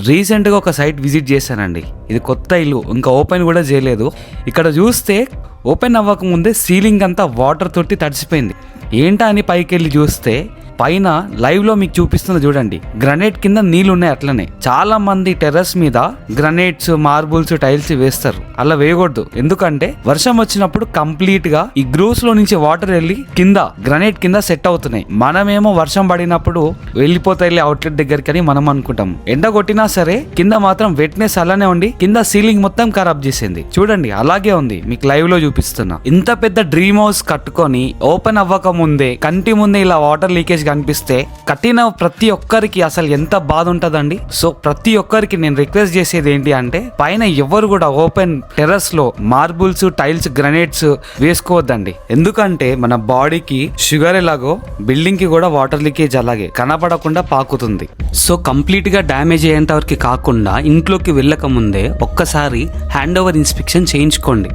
రీసెంట్గా ఒక site visit చేశానండి. ఇది కొత్త ఇల్లు, ఇంకా ఓపెన్ కూడా చేయలేదు. ఇక్కడ చూస్తే ఓపెన్ అవ్వకముందే సీలింగ్ అంతా వాటర్ తోటి తడిసిపోయింది. ఏంటా అని పైకి వెళ్ళి చూస్తే పైన లైవ్లో మీకు చూపిస్తుంది చూడండి, గ్రనైట్ కింద నీళ్ళు ఉన్నాయి. అట్లనే చాలా మంది టెర్రస్ మీద గ్రనైట్స్, మార్బుల్స్, టైల్స్ వేస్తారు. అలా వేయకూడదు. ఎందుకంటే వర్షం వచ్చినప్పుడు కంప్లీట్ గా ఈ గ్రూవ్స్ లో నుంచి వాటర్ వెళ్ళి కింద గ్రనైట్ కింద సెట్ అవుతున్నాయి. మనమేమో వర్షం పడినప్పుడు వెళ్ళిపోతాయి అవుట్లెట్ దగ్గరికి అని మనం అనుకుంటాం. ఎండ కొట్టినా సరే కింద మాత్రం వెట్నెస్ అలానే ఉండి కింద సీలింగ్ మొత్తం ఖరాబ్ చేసింది. చూడండి అలాగే ఉంది, మీకు లైవ్ లో చూపిస్తున్నా. ఇంత పెద్ద డ్రీమ్ హౌస్ కట్టుకొని ఓపెన్ అవ్వక ముందే కంటి ముందే ఇలా వాటర్ లీకేజ్ కనిపిస్తే కట్టిన ప్రతి ఒక్కరికి అసలు ఎంత బాధ ఉంటదండి. సో ప్రతి ఒక్కరికి నేను రిక్వెస్ట్ చేసేది ఏంటి అంటే, పైన ఎవరు కూడా ఓపెన్ టెర్రస్ లో మార్బుల్స్, టైల్స్, గ్రనైట్స్ వేసుకోవద్దండి. ఎందుకంటే మన బాడీకి షుగర్ ఎలాగో బిల్డింగ్ కి కూడా వాటర్ లీకేజ్ అలాగే కనపడకుండా పాకుతుంది. సో కంప్లీట్ గా డ్యామేజ్ అయ్యేంత వరకు కాకుండా ఇంట్లోకి వెళ్ళక ముందే ఒక్కసారి హ్యాండ్ ఓవర్ ఇన్స్పెక్షన్ చేయించుకోండి.